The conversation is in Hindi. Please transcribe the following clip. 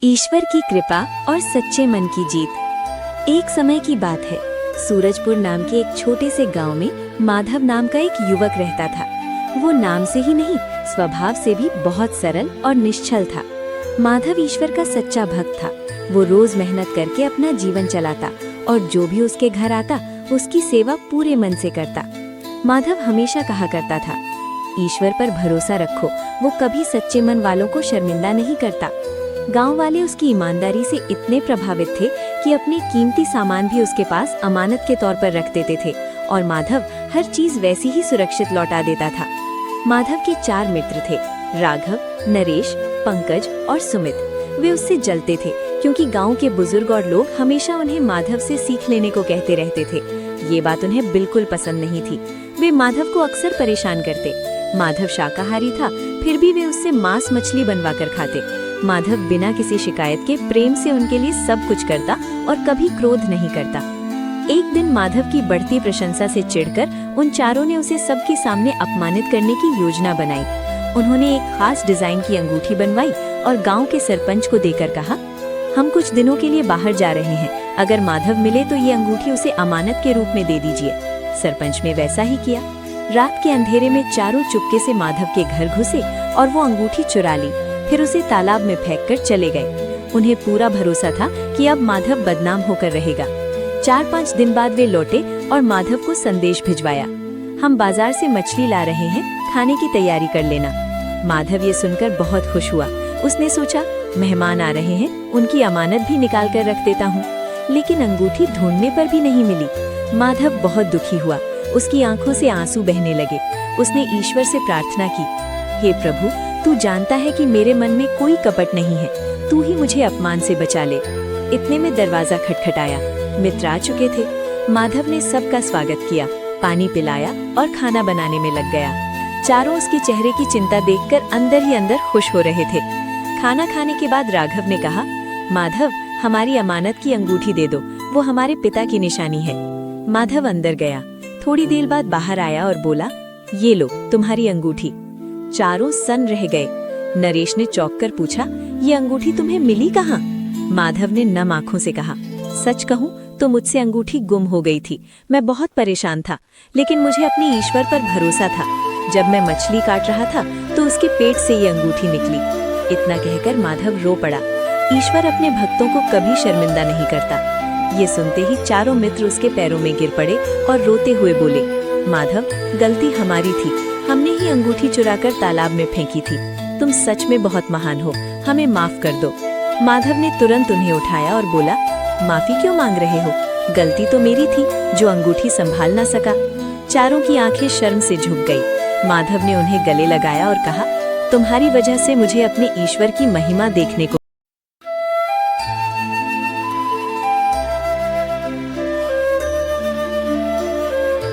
ईश्वर की कृपा और सच्चे मन की जीत। एक समय की बात है, सूरजपुर नाम के एक छोटे से गांव में माधव नाम का एक युवक रहता था। वो नाम से ही नहीं, स्वभाव से भी बहुत सरल और निश्चल था। माधव ईश्वर का सच्चा भक्त था। वो रोज मेहनत करके अपना जीवन चलाता और जो भी उसके घर आता उसकी सेवा पूरे मन से करता। माधव हमेशा कहा करता था, ईश्वर पर भरोसा रखो, वो कभी सच्चे मन वालों को शर्मिंदा नहीं करता। गांव वाले उसकी ईमानदारी से इतने प्रभावित थे कि अपने कीमती सामान भी उसके पास अमानत के तौर पर रख देते थे और माधव हर चीज वैसी ही सुरक्षित लौटा देता था। माधव के 4 मित्र थे, राघव, नरेश, पंकज और सुमित। वे उससे जलते थे क्योंकि गांव के बुजुर्ग और लोग हमेशा उन्हें माधव से सीख लेने को कहते रहते थे। ये बात उन्हें बिल्कुल पसंद नहीं थी। वे माधव को अक्सर परेशान करते। माधव शाकाहारी था, फिर भी वे उससे मांस मछली बनवा कर खाते। माधव बिना किसी शिकायत के प्रेम से उनके लिए सब कुछ करता और कभी क्रोध नहीं करता। एक दिन माधव की बढ़ती प्रशंसा से चिढ़कर उन चारों ने उसे सबके सामने अपमानित करने की योजना बनाई। उन्होंने एक खास डिजाइन की अंगूठी बनवाई और गांव के सरपंच को देकर कहा, हम कुछ दिनों के लिए बाहर जा रहे हैं, अगर माधव मिले तो ये अंगूठी उसे अमानत के रूप में दे दीजिए। सरपंच ने वैसा ही किया। रात के अंधेरे में चारों चुपके से माधव के घर घुसे और वो अंगूठी चुरा ली, फिर उसे तालाब में फेंककर चले गए। उन्हें पूरा भरोसा था कि अब माधव बदनाम होकर रहेगा। 4-5 दिन बाद वे लौटे और माधव को संदेश भिजवाया, हम बाजार से मछली ला रहे हैं, खाने की तैयारी कर लेना। माधव ये सुनकर बहुत खुश हुआ। उसने सोचा, मेहमान आ रहे हैं, उनकी अमानत भी निकाल कर रख देता हूँ। लेकिन अंगूठी ढूंढने पर भी नहीं मिली। माधव बहुत दुखी हुआ। उसकी आंखों से आंसू बहने लगे। उसने ईश्वर से प्रार्थना की, हे प्रभु, तू जानता है कि मेरे मन में कोई कपट नहीं है, तू ही मुझे अपमान से बचा ले। इतने में दरवाजा खटखटाया। मित्र आ चुके थे। माधव ने सबका स्वागत किया, पानी पिलाया और खाना बनाने में लग गया। चारों उसके चेहरे की चिंता देखकर अंदर ही अंदर खुश हो रहे थे। खाना खाने के बाद राघव ने कहा, माधव, हमारी अमानत की अंगूठी दे दो, वो हमारे पिता की निशानी है। माधव अंदर गया। थोड़ी देर बाद बाहर आया और बोला, ये लो तुम्हारी अंगूठी। चारों सन्न रह गए। नरेश ने चौंक कर पूछा, ये अंगूठी तुम्हें मिली कहाँ? माधव ने नम आंखों से कहा, सच कहूँ तो मुझसे अंगूठी गुम हो गई थी। मैं बहुत परेशान था, लेकिन मुझे अपने ईश्वर पर भरोसा था। जब मैं मछली काट रहा था तो उसके पेट से ये अंगूठी निकली। इतना कहकर माधव रो पड़ा। ईश्वर अपने भक्तों को कभी शर्मिंदा नहीं करता। ये सुनते ही चारों मित्र उसके पैरों में गिर पड़े और रोते हुए बोले, माधव, गलती हमारी थी, हमने ही अंगूठी चुराकर तालाब में फेंकी थी। तुम सच में बहुत महान हो, हमें माफ कर दो। माधव ने तुरंत उन्हें उठाया और बोला, माफी क्यों मांग रहे हो? गलती तो मेरी थी जो अंगूठी संभाल ना सका। चारों की आंखें शर्म से झुक गई। माधव ने उन्हें गले लगाया और कहा, तुम्हारी वजह से मुझे अपने ईश्वर की महिमा देखने को